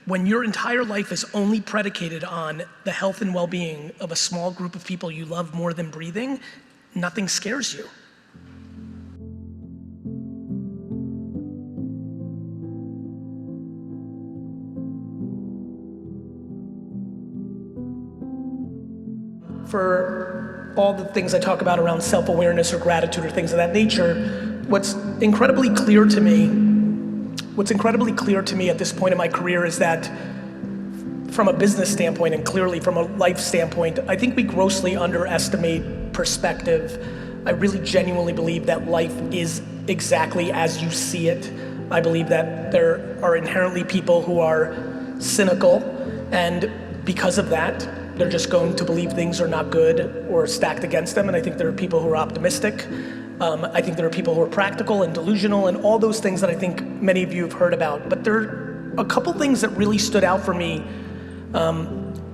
When your entire life is only predicated on the health and well-being of a small group of people you love more than breathing, nothing scares you. For all the things I talk about around self-awareness or gratitude or things of that nature, what's incredibly clear to me at this point in my career is that from a business standpoint and clearly from a life standpoint, I think we grossly underestimate perspective. I really genuinely believe that life is exactly as you see it. I believe that there are inherently people who are cynical, and because of that, they're just going to believe things are not good or stacked against them. And I think there are people who are optimistic. I think there are people who are practical and delusional and all those things that I think many of you have heard about. But there are a couple things that really stood out for me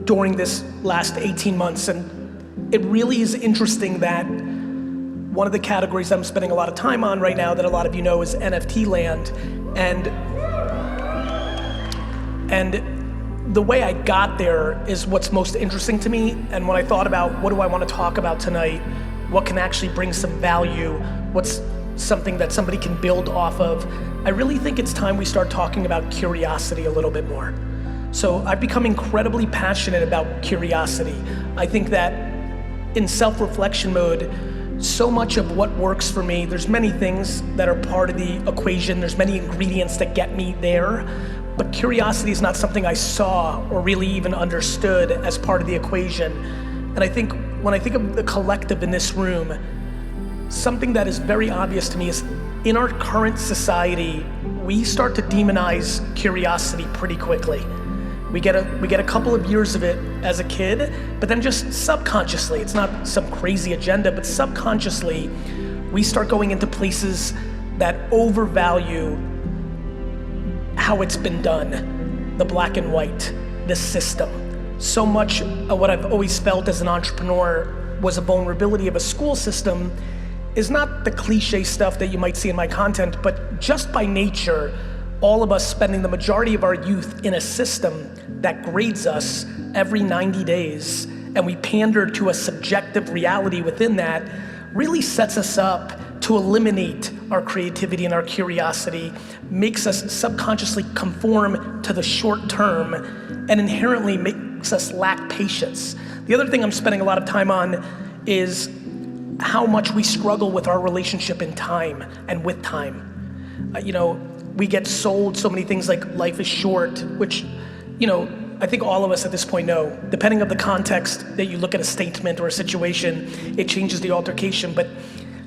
during this last 18 months. And it really is interesting that one of the categories I'm spending a lot of time on right now that a lot of you know is NFT land. And the way I got there is what's most interesting to me. And when I thought about what do I want to talk about tonight, what can actually bring some value, what's something that somebody can build off of, I really think it's time we start talking about curiosity a little bit more. So I've become incredibly passionate about curiosity. I think that in self-reflection mode, so much of what works for me, there's many things that are part of the equation, there's many ingredients that get me there, but curiosity is not something I saw or really even understood as part of the equation. And I think when I think of the collective in this room, something that is very obvious to me is in our current society, we start to demonize curiosity pretty quickly. We get a couple of years of it as a kid, but then just subconsciously, it's not some crazy agenda, but subconsciously, we start going into places that overvalue how it's been done, the black and white, the system. So much of what I've always felt as an entrepreneur was a vulnerability of a school system is not the cliche stuff that you might see in my content, but just by nature, all of us spending the majority of our youth in a system that grades us every 90 days, and we pander to a subjective reality within that, really sets us up to eliminate our creativity and our curiosity, makes us subconsciously conform to the short term, and inherently makes us lack patience. The other thing I'm spending a lot of time on is how much we struggle with our relationship in time and with time. We get sold so many things like life is short, which, I think all of us at this point know, depending on the context that you look at a statement or a situation, it changes the altercation. But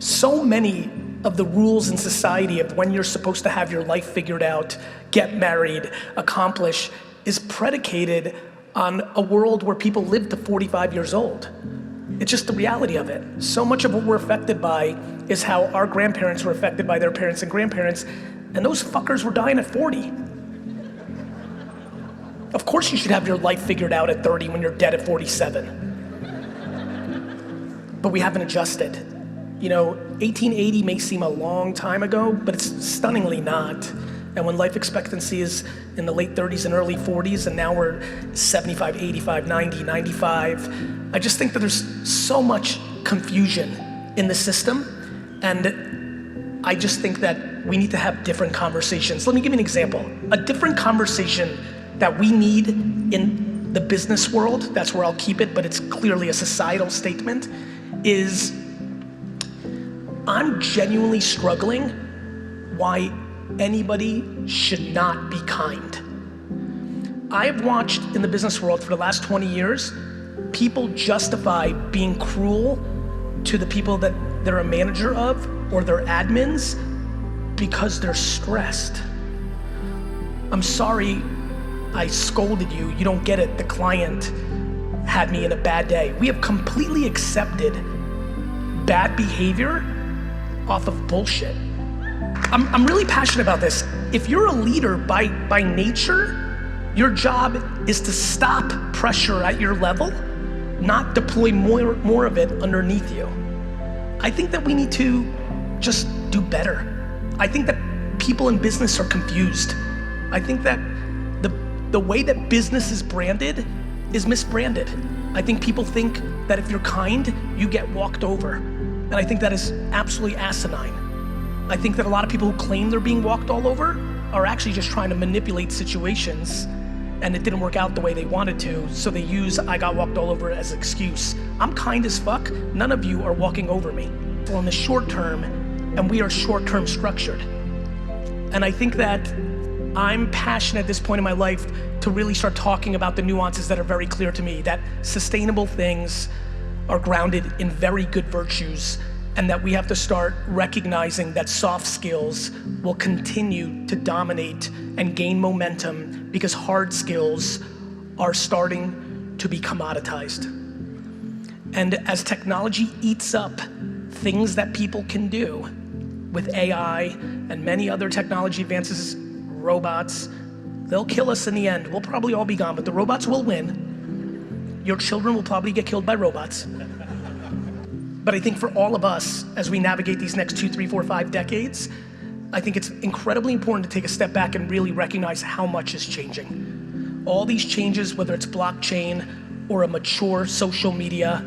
so many of the rules in society of when you're supposed to have your life figured out, get married, accomplish, is predicated on a world where people live to 45 years old. It's just the reality of it. So much of what we're affected by is how our grandparents were affected by their parents and grandparents, and those fuckers were dying at 40. Of course you should have your life figured out at 30 when you're dead at 47. But we haven't adjusted. 1880 may seem a long time ago, but it's stunningly not. And when life expectancy is in the late 30s and early 40s, and now we're 75, 85, 90, 95, I just think that there's so much confusion in the system, and I just think that we need to have different conversations. Let me give you an example. A different conversation that we need in the business world, that's where I'll keep it, but it's clearly a societal statement, is I'm genuinely struggling why anybody should not be kind. I've watched in the business world for the last 20 years, people justify being cruel to the people that they're a manager of or their admins because they're stressed. I'm sorry I scolded you, you don't get it, the client had me in a bad day. We have completely accepted bad behavior off of bullshit. I'm really passionate about this. If you're a leader by nature, your job is to stop pressure at your level, not deploy more of it underneath you. I think that we need to just do better. I think that people in business are confused. I think that the way that business is branded is misbranded. I think people think that if you're kind, you get walked over. And I think that is absolutely asinine. I think that a lot of people who claim they're being walked all over are actually just trying to manipulate situations, and it didn't work out the way they wanted to, so they use "I got walked all over" as an excuse. I'm kind as fuck. None of you are walking over me. Well, in the short term, and we are short-term structured. And I think that I'm passionate at this point in my life to really start talking about the nuances that are very clear to me, that sustainable things are grounded in very good virtues, and that we have to start recognizing that soft skills will continue to dominate and gain momentum because hard skills are starting to be commoditized. And as technology eats up things that people can do with AI and many other technology advances, robots, they'll kill us in the end. We'll probably all be gone, but the robots will win. Your children will probably get killed by robots. But I think for all of us, as we navigate these next 2, 3, 4, 5 decades, I think it's incredibly important to take a step back and really recognize how much is changing. All these changes, whether it's blockchain or a mature social media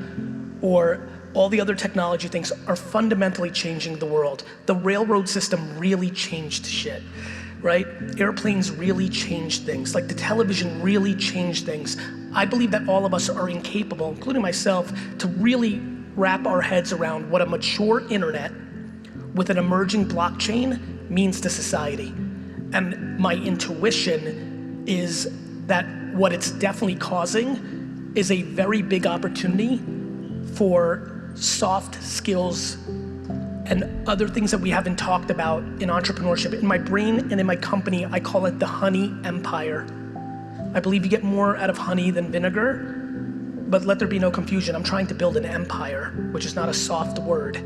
or all the other technology things, are fundamentally changing the world. The railroad system really changed shit, right? Airplanes really changed things. Like the television really changed things. I believe that all of us are incapable, including myself, to really wrap our heads around what a mature internet with an emerging blockchain means to society. And my intuition is that what it's definitely causing is a very big opportunity for soft skills and other things that we haven't talked about in entrepreneurship. In my brain and in my company, I call it the honey empire. I believe you get more out of honey than vinegar, but let there be no confusion. I'm trying to build an empire, which is not a soft word.